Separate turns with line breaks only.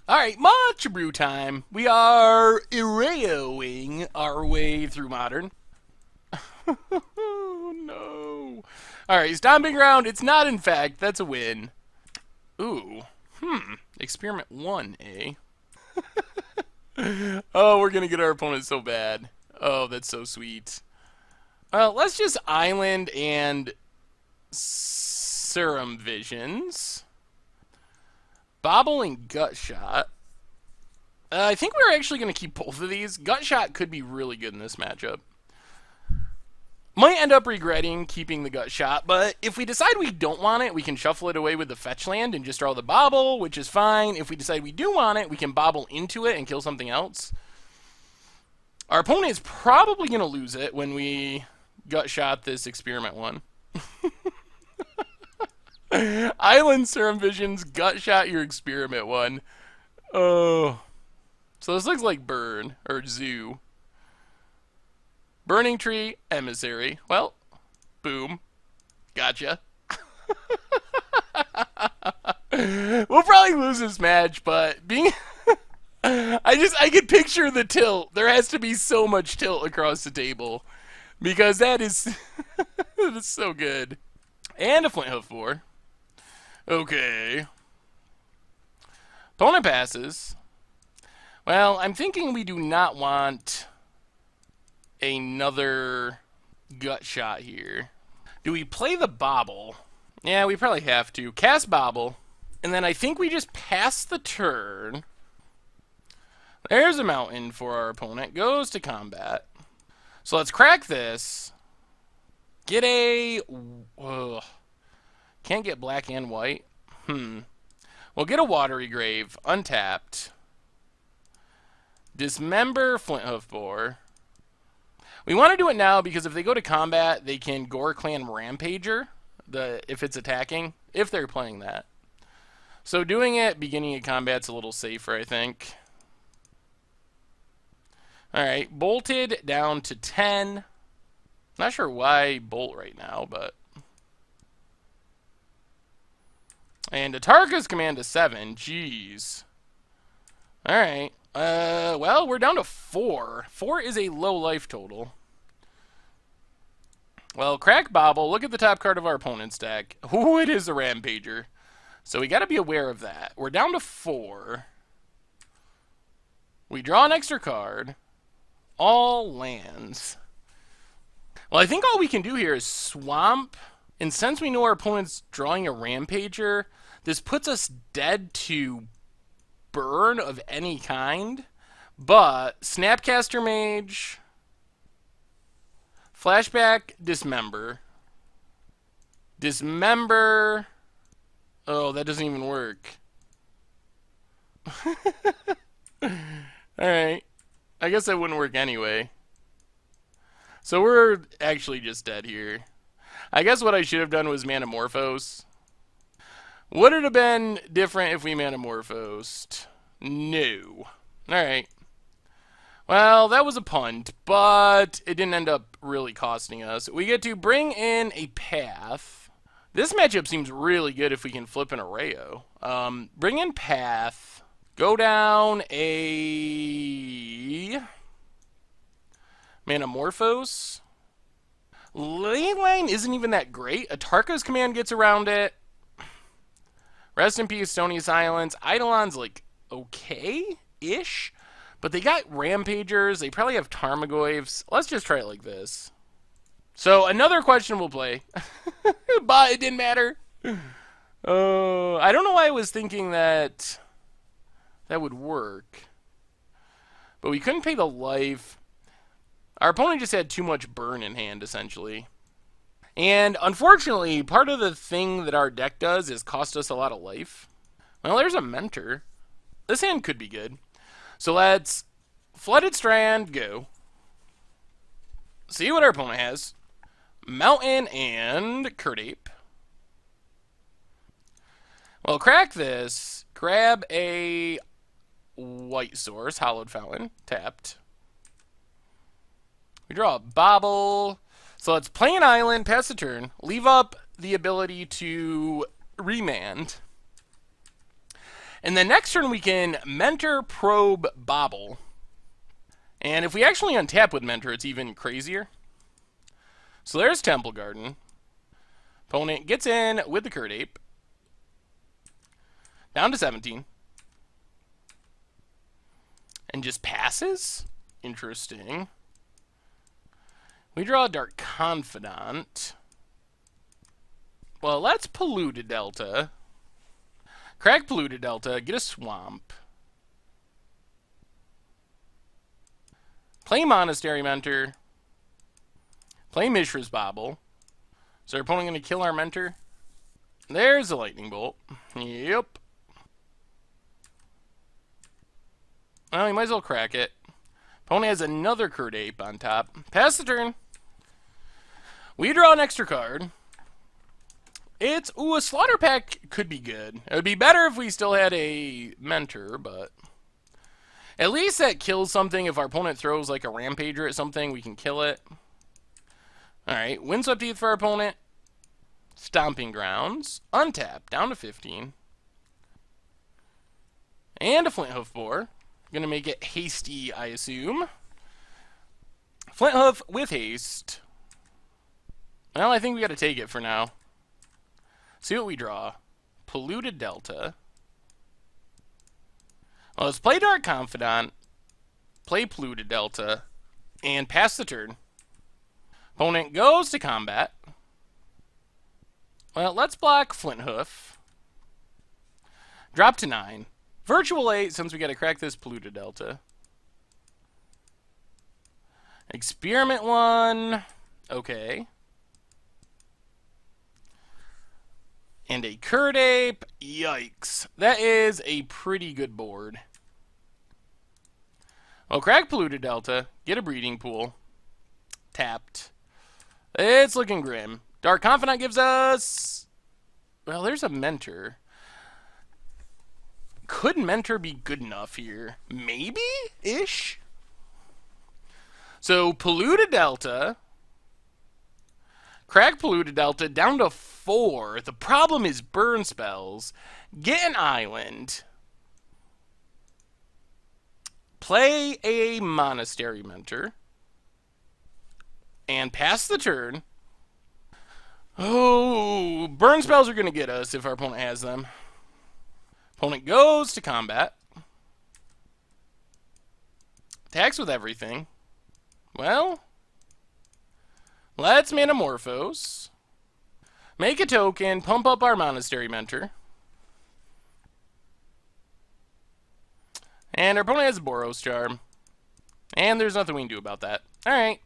Alright, much Abrew time. We are Erayoing our way through Modern. Oh, no. Alright, stomping ground. It's not, in fact. That's a win. Ooh. Experiment 1, eh? Oh, we're gonna get our opponent so bad. Oh, that's so sweet. Let's just Island and Serum Visions. Bobble and Gut Shot. I think we're actually going to keep both of these. Gut Shot could be really good in this matchup. Might end up regretting keeping the Gut Shot, but if we decide we don't want it, we can shuffle it away with the Fetch Land and just draw the Bobble, which is fine. If we decide we do want it, we can Bobble into it and kill something else. Our opponent is probably going to lose it when we Gut Shot this Experiment 1. Island Serum Visions, Gut Shot your Experiment 1. Oh. So this looks like Burn, or Zoo. Burning Tree, Emissary. Well, boom. Gotcha. We'll probably lose this match, but being... I could picture the tilt. There has to be so much tilt across the table. Because that is... that is so good. And a Flint Hoof 4. Okay. Opponent passes. Well, I'm thinking we do not want another Gut Shot here. Do we play the Bobble? Yeah, we probably have to. Cast Bobble. And then I think we just pass the turn. There's a mountain for our opponent. Goes to combat. So let's crack this. Get a... Ugh. Can't get black and white. We'll get a Watery Grave. Untapped. Dismember Flint Hoof Boar. We want to do it now because if they go to combat, they can Gore Clan Rampager if it's attacking, if they're playing that. So doing it beginning of combat's a little safer, I think. Alright, bolted down to 10. Not sure why bolt right now, but... And Atarka's command to 7. Jeez. Alright. Well, we're down to 4. 4 is a low life total. Well, crack Bobble. Look at the top card of our opponent's deck. Ooh, it is a Rampager. So we got to be aware of that. We're down to 4. We draw an extra card. All lands. Well, I think all we can do here is swamp. And since we know our opponent's drawing a Rampager, this puts us dead to burn of any kind, but Snapcaster Mage, Flashback, Dismember. Dismember. Oh, that doesn't even work. Alright. I guess that wouldn't work anyway. So we're actually just dead here. I guess what I should have done was Manamorphose. Would it have been different if we Manamorphosed? No. Alright. Well, that was a punt, but it didn't end up really costing us. We get to bring in a Path. This matchup seems really good if we can flip an Erayo. Bring in Path. Go down a... Manamorphose. Leyline isn't even that great. Atarka's command gets around it. Rest in peace, Stony Silence. Eidolon's like okay-ish, but they got Rampagers. They probably have Tarmogoyfs. Let's just try it like this. So another question we'll play, but it didn't matter. I don't know why I was thinking that that would work, but we couldn't pay the life. Our opponent just had too much burn in hand, essentially. And unfortunately, part of the thing that our deck does is cost us a lot of life. Well, there's a Mentor. This hand could be good. So let's Flooded Strand, go. See what our opponent has. Mountain and Curdape. Well, crack this. Grab a White Source, Hollowed Fountain, tapped. We draw a Bobble. So let's play an island, pass the turn, leave up the ability to remand. And then next turn we can Mentor, Probe, Bobble. And if we actually untap with Mentor, it's even crazier. So there's Temple Garden. Opponent gets in with the Curd Ape. Down to 17. And just passes? Interesting. We draw a Dark Confidant. Well, let's Polluted Delta. Crack Polluted Delta, get a Swamp. Play Monastery Mentor. Play Mishra's Bobble. Is our opponent going to kill our Mentor? There's a Lightning Bolt. Yep. Well, he might as well crack it. Opponent has another Curd Ape on top. Pass the turn. We draw an extra card. It's, ooh, a Slaughter Pack could be good. It would be better if we still had a Mentor, but at least that kills something. If our opponent throws like a Rampager at something, we can kill it. Alright, Windswept Heath for our opponent. Stomping Grounds. Untap, down to 15. And a Flint Hoof Boar. Gonna make it hasty, I assume. Flint Hoof with haste. Well, I think we gotta take it for now. See what we draw. Polluted Delta. Well, let's play Dark Confidant. Play Polluted Delta. And pass the turn. Opponent goes to combat. Well, let's block Flint Hoof. Drop to 9. Virtual 8, since we gotta crack this Polluted Delta. Experiment 1. Okay. And a Curd Ape. Yikes. That is a pretty good board. Well, crack Polluted Delta. Get a Breeding Pool. Tapped. It's looking grim. Dark Confidant gives us... Well, there's a Mentor. Could Mentor be good enough here? Maybe-ish? So, Polluted Delta. Crack Polluted Delta down to 4. The problem is burn spells. Get an island. Play a Monastery Mentor. And pass the turn. Oh, burn spells are going to get us if our opponent has them. Opponent goes to combat. Attacks with everything. Well, let's Manamorphose. Make a token, pump up our Monastery Mentor. And our opponent has a Boros Charm. And there's nothing we can do about that. Alright.